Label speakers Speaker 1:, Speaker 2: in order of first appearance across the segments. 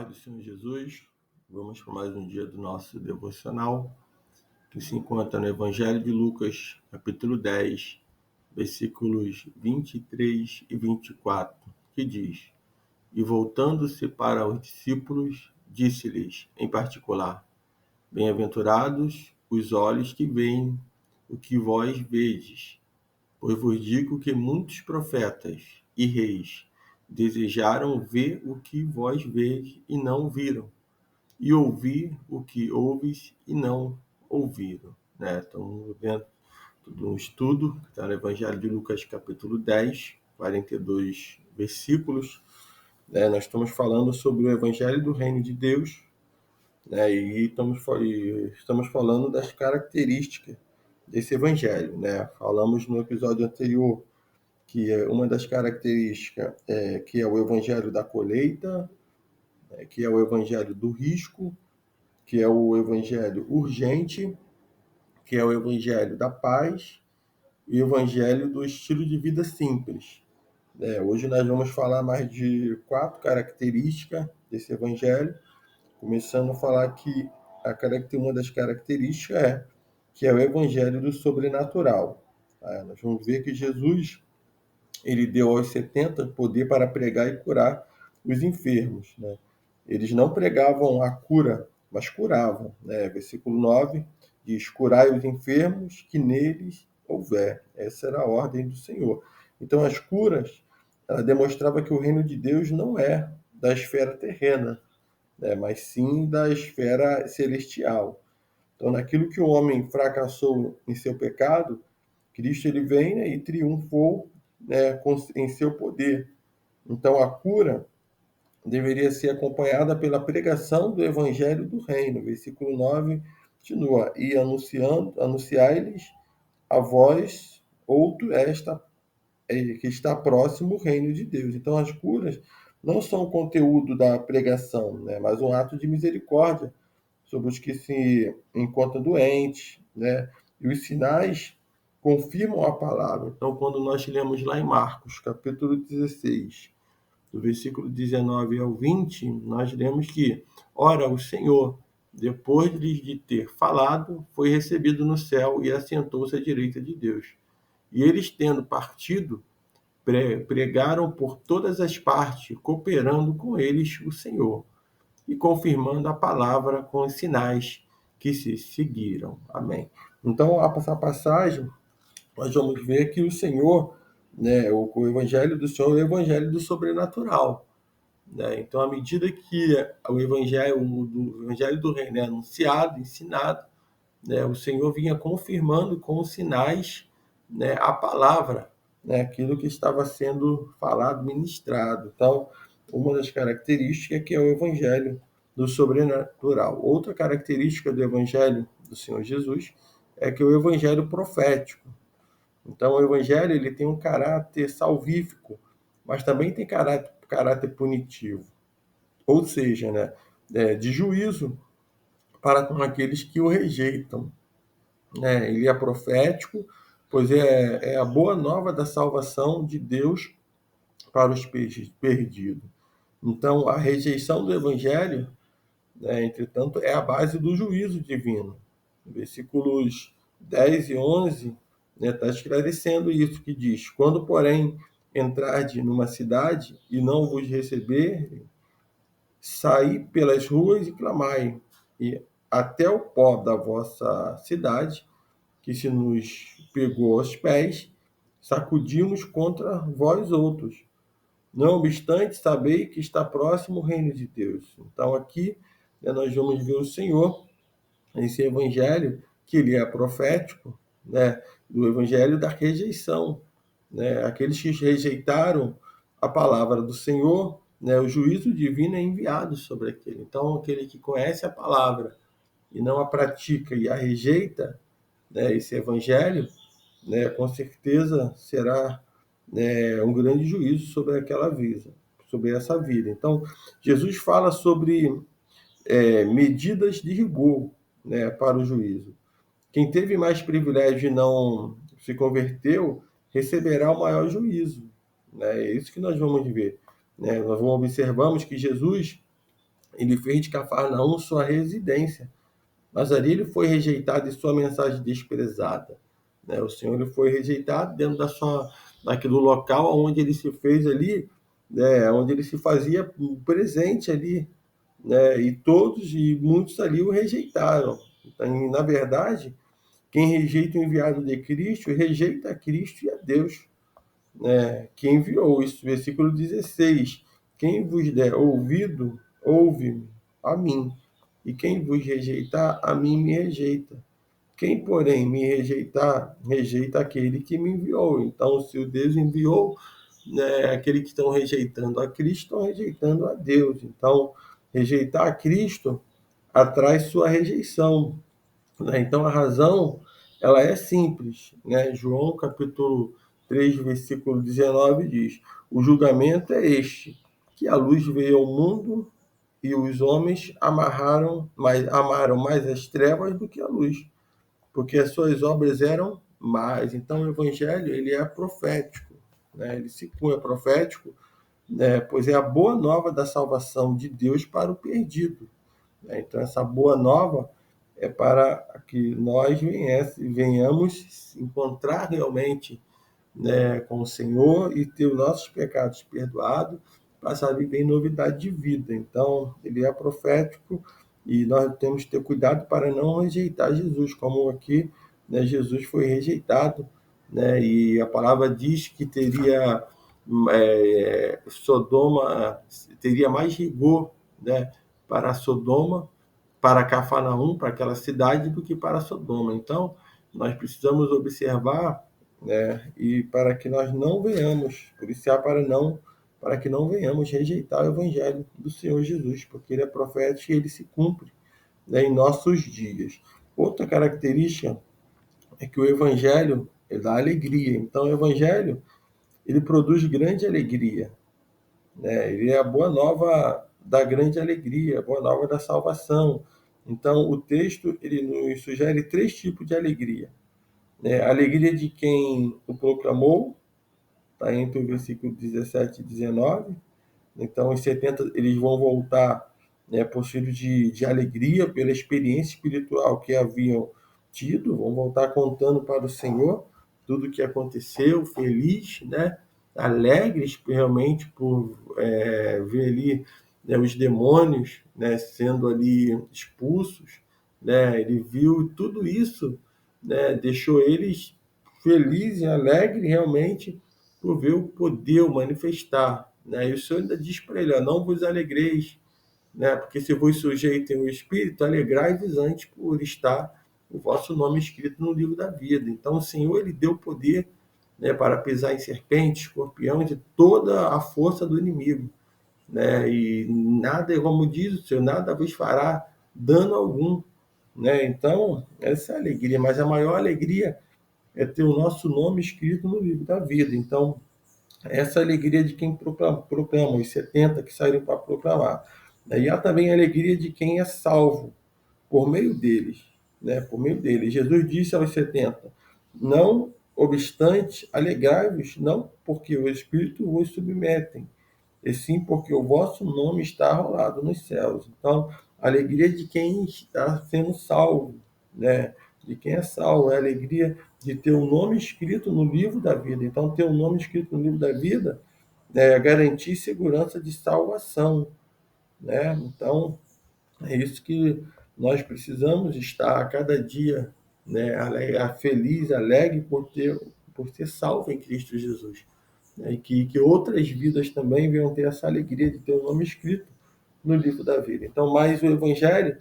Speaker 1: Paz do Senhor Jesus, vamos para mais um dia do nosso devocional, que se encontra no Evangelho de Lucas, capítulo 10, versículos 23 e 24, que diz: E voltando-se para os discípulos, disse-lhes em particular: Bem-aventurados os olhos que veem o que vós vedes, pois vos digo que muitos profetas e reis desejaram ver o que vós vedes e não viram, e ouvir o que ouves e não ouviram. Estamos vendo um estudo que está no Evangelho de Lucas, capítulo 10, 42 versículos. Nós estamos falando sobre o Evangelho do Reino de Deus, e estamos falando das características desse Evangelho. Falamos no episódio anterior que é uma das características que é o evangelho da colheita, que é o evangelho do risco, que é o evangelho urgente, que é o evangelho da paz e o evangelho do estilo de vida simples. Hoje nós vamos falar mais de 4 características desse evangelho, começando a falar que uma das características que é o evangelho do sobrenatural. Nós vamos ver que Jesus ele deu aos 70 poder para pregar e curar os enfermos. Eles não pregavam a cura, mas curavam. Versículo 9 diz: Curai os enfermos que neles houver. Essa era a ordem do Senhor. Então, as curas, ela demonstrava que o reino de Deus não é da esfera terrena, mas sim da esfera celestial. Então, naquilo que o homem fracassou em seu pecado, Cristo ele vem e triunfou em seu poder. Então, a cura deveria ser acompanhada pela pregação do Evangelho do Reino. Versículo 9 continua: E anunciai-lhes a vós outro que está próximo o reino de Deus. Então, as curas não são o conteúdo da pregação, mas um ato de misericórdia sobre os que se encontram doentes, E os sinais confirmam a palavra. Então, quando nós lemos lá em Marcos, capítulo 16, do versículo 19 ao 20, nós lemos que, ora, o Senhor, depois de ter falado, foi recebido no céu e assentou-se à direita de Deus. E eles, tendo partido, pregaram por todas as partes, cooperando com eles o Senhor e confirmando a palavra com os sinais que se seguiram. Amém. Então, essa passagem, nós vamos ver que o Senhor, o Evangelho do Senhor é o Evangelho do sobrenatural. Então, à medida que o Evangelho do Reino é anunciado, ensinado, o Senhor vinha confirmando com os sinais a palavra, aquilo que estava sendo falado, ministrado. Então, uma das características é que é o Evangelho do sobrenatural. Outra característica do Evangelho do Senhor Jesus é que é o Evangelho profético. Então, o Evangelho ele tem um caráter salvífico, mas também tem caráter punitivo. Ou seja, de juízo para com aqueles que o rejeitam. Ele é profético, pois é a boa nova da salvação de Deus para os perdidos. Então, a rejeição do Evangelho, entretanto, é a base do juízo divino. Versículos 10 e 11 está esclarecendo isso, que diz: Quando, porém, entrardes numa cidade e não vos receberem, saí pelas ruas e clamai, e até o pó da vossa cidade, que se nos pegou aos pés, sacudimos contra vós outros. Não obstante, sabei que está próximo o reino de Deus. Então, aqui nós vamos ver o Senhor, esse evangelho, que ele é profético, do evangelho da rejeição. Aqueles que rejeitaram a palavra do Senhor, o juízo divino é enviado sobre aquele. Então, aquele que conhece a palavra e não a pratica e a rejeita, esse evangelho, com certeza será um grande juízo sobre sobre essa vida. Então, Jesus fala sobre medidas de rigor, para o juízo. Quem teve mais privilégio e não se converteu, receberá o maior juízo. É isso que nós vamos ver. Nós observamos que Jesus ele fez de Cafarnaum sua residência. Mas ali ele foi rejeitado e sua mensagem desprezada. Né? O Senhor ele foi rejeitado dentro daquele local onde ele se fez ali, né? Onde ele se fazia presente ali, né? E muitos ali o rejeitaram. Então, na verdade, quem rejeita o enviado de Cristo, rejeita a Cristo e a Deus, né? Que enviou. Isso, versículo 16. Quem vos der ouvido, ouve-me a mim. E quem vos rejeitar, a mim me rejeita. Quem, porém, me rejeitar, rejeita aquele que me enviou. Então, se o Deus enviou, né, aqueles que estão rejeitando a Cristo, estão rejeitando a Deus. Então, rejeitar a Cristo atrai sua rejeição, né? Então, a razão, ela é simples, né? João, capítulo 3, versículo 19, diz: o julgamento é este, que a luz veio ao mundo e os homens amaram mais as trevas do que a luz, porque as suas obras eram más. Então, o evangelho, ele é profético, né? Ele se cunha profético, né? Pois é a boa nova da salvação de Deus para o perdido, né? Então, essa boa nova é para que nós venhamos encontrar realmente, né, com o Senhor e ter os nossos pecados perdoados, passar a viver em novidade de vida. Então, ele é profético e nós temos que ter cuidado para não rejeitar Jesus, como aqui, né, Jesus foi rejeitado, né, e a palavra diz que Sodoma teria mais rigor, né, para Sodoma, para Cafarnaum, para aquela cidade, do que para Sodoma. Então, nós precisamos observar, né, e para que nós não venhamos, policiar para que não venhamos rejeitar o evangelho do Senhor Jesus, porque ele é profeta e ele se cumpre, né, em nossos dias. Outra característica é que o evangelho ele dá alegria. Então, o evangelho ele produz grande alegria, né? Ele é a boa nova da grande alegria, a boa nova da salvação. Então, o texto ele nos sugere três tipos de alegria, né? A alegria de quem o proclamou, está entre o versículo 17 e 19. Então, os 70 eles vão voltar, né, possuídos de alegria pela experiência espiritual que haviam tido, vão voltar contando para o Senhor tudo o que aconteceu, feliz, né, alegres realmente por ver ali, né, os demônios, né, sendo ali expulsos, né, ele viu tudo isso, né, deixou eles felizes e alegres realmente por ver o poder o manifestar, né? E o Senhor ainda diz para ele: ó, não vos alegreis, né? Porque se vos sujeitem o espírito, alegrai-vos antes por estar o vosso nome escrito no livro da vida. Então, o Senhor ele deu poder, né, para pisar em serpentes, escorpiões e toda a força do inimigo, né? E nada, como diz o Senhor, nada vos fará dano algum, né? Então, essa é a alegria, mas a maior alegria é ter o nosso nome escrito no livro da vida. Então, essa alegria de quem proclama, os 70 que saíram para proclamar. E há também a alegria de quem é salvo por meio deles, né? Por meio deles. Jesus disse aos 70: não obstante, alegrai-vos, não porque o Espírito vos submetem, e sim porque o vosso nome está arrolado nos céus. Então, a alegria de quem está sendo salvo, né? De quem é salvo, é a alegria de ter o nome escrito no livro da vida. Então, ter o nome escrito no livro da vida é garantir segurança de salvação, né? Então, é isso que nós precisamos estar a cada dia, né? Feliz, alegre por ser salvo em Cristo Jesus, né? E que outras vidas também venham ter essa alegria de ter o nome escrito no livro da vida. Então, mais o Evangelho,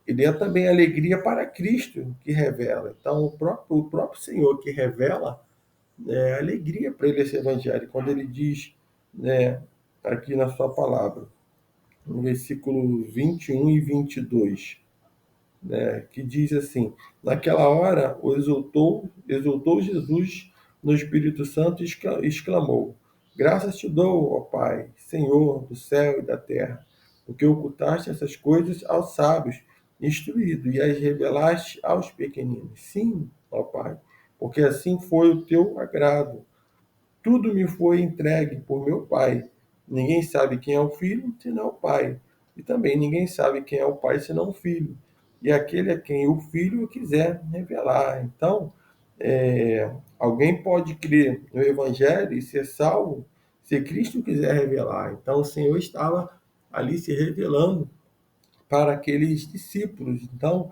Speaker 1: ele é também alegria para Cristo que revela. Então, o próprio Senhor que revela, é alegria para ele esse Evangelho. Quando ele diz, né, aqui na sua palavra, no versículo 21 e 22, né, que diz assim: naquela hora exultou Jesus no Espírito Santo e exclamou: graças te dou, ó Pai, Senhor do céu e da terra, porque ocultaste essas coisas aos sábios instruídos e as revelaste aos pequeninos. Sim, ó Pai, porque assim foi o teu agrado. Tudo me foi entregue por meu Pai. Ninguém sabe quem é o Filho, senão o Pai. e também ninguém sabe quem é o Pai senão o Filho, e aquele a quem o Filho quiser revelar. Então, alguém pode crer no Evangelho e ser salvo se Cristo quiser revelar. Então, o Senhor estava ali se revelando para aqueles discípulos. Então,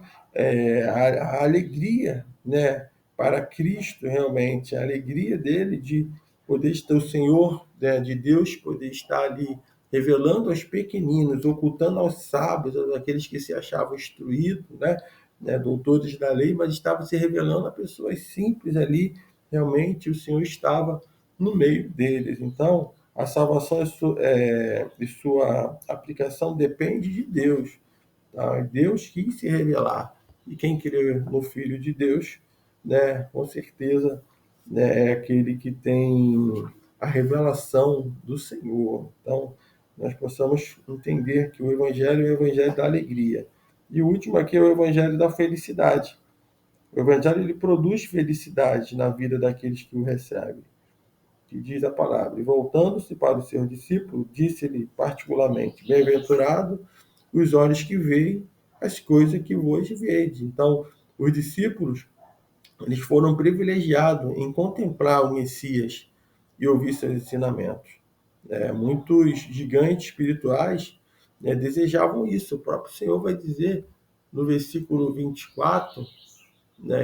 Speaker 1: a alegria, né, para Cristo realmente, a alegria dele de poder estar, o Senhor, né, de Deus, poder estar ali revelando aos pequeninos, ocultando aos sábios, aqueles que se achavam instruídos, né, doutores da lei, mas estavam se revelando a pessoas simples ali. Realmente, o Senhor estava no meio deles. Então, a salvação e sua aplicação depende de Deus. Tá? Deus quis se revelar. E quem crê no Filho de Deus, né, com certeza, né, é aquele que tem a revelação do Senhor. Então, nós possamos entender que o Evangelho é o Evangelho da alegria. E o último aqui é o Evangelho da felicidade. O Evangelho ele produz felicidade na vida daqueles que o recebem, que diz a palavra. E voltando-se para o seu discípulo, disse-lhe particularmente: Bem-aventurado os olhos que veem as coisas que vos vede. Então, os discípulos eles foram privilegiados em contemplar o Messias e ouvir seus ensinamentos. Muitos gigantes espirituais, desejavam isso. O próprio Senhor vai dizer no versículo 24,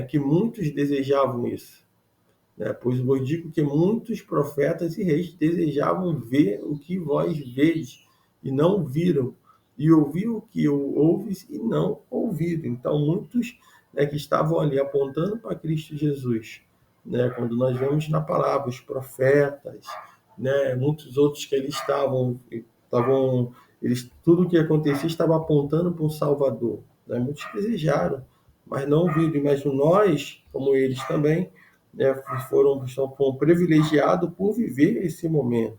Speaker 1: que muitos desejavam isso. Pois vos digo que muitos profetas e reis desejavam ver o que vós vedes, e não viram, e ouvir o que ouves, e não ouviram. Então, muitos, que estavam ali apontando para Cristo Jesus, quando nós vemos na palavra os profetas, muitos outros que ali tudo o que acontecia estava apontando para um Salvador. Muitos desejaram, mas não ouviram. Mas nós, como eles também, foram privilegiados por viver esse momento,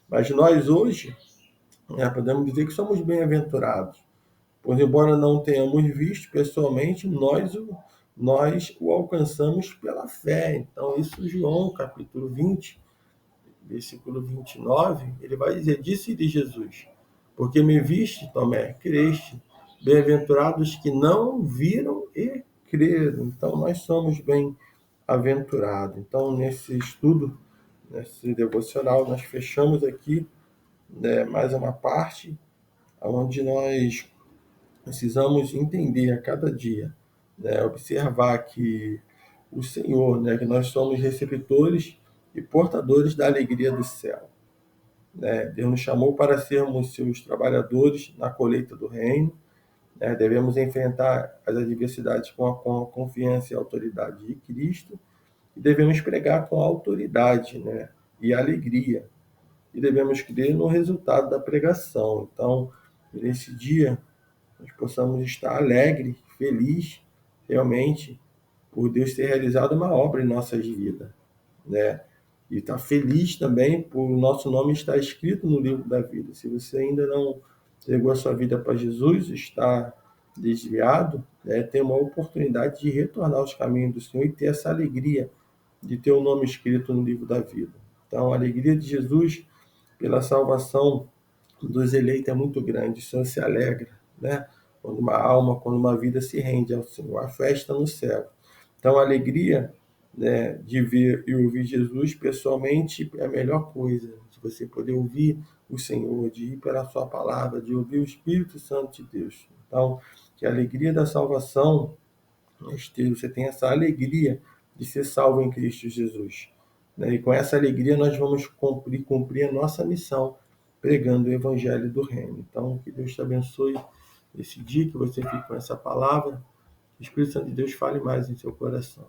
Speaker 1: Mas nós hoje, podemos dizer que somos bem-aventurados, pois embora não tenhamos visto pessoalmente, nós o alcançamos pela fé. Então, isso João, capítulo 20, versículo 29, ele vai dizer: disse-lhe Jesus, porque me viste, Tomé, creste. Bem-aventurados que não viram e creram. Então, nós somos bem-aventurados. Então, nesse estudo, nesse devocional, nós fechamos aqui, mais uma parte onde nós precisamos entender a cada dia, observar que o Senhor, que nós somos receptores e portadores da alegria do céu. Deus nos chamou para sermos seus trabalhadores na colheita do reino. Devemos enfrentar as adversidades com a confiança e autoridade de Cristo, e devemos pregar com autoridade, e alegria, e devemos crer no resultado da pregação. Então, nesse dia, nós possamos estar alegre, feliz, realmente, por Deus ter realizado uma obra em nossas vidas, E estar feliz também por o nosso nome estar escrito no livro da vida. Se você ainda não entregou a sua vida para Jesus, está desviado, tem uma oportunidade de retornar aos caminhos do Senhor e ter essa alegria de ter o nome escrito no livro da vida. Então, a alegria de Jesus pela salvação dos eleitos é muito grande. O Senhor se alegra, quando uma vida se rende ao Senhor. A festa no céu. Então, a alegria, de ver e ouvir Jesus pessoalmente é a melhor coisa. De você poder ouvir o Senhor, de ir pela sua palavra, de ouvir o Espírito Santo de Deus. Então, que a alegria da salvação, você tem essa alegria de ser salvo em Cristo Jesus. E com essa alegria nós vamos cumprir a nossa missão, pregando o Evangelho do Reino. Então, que Deus te abençoe esse dia, que você fique com essa palavra. Que o Espírito Santo de Deus fale mais em seu coração.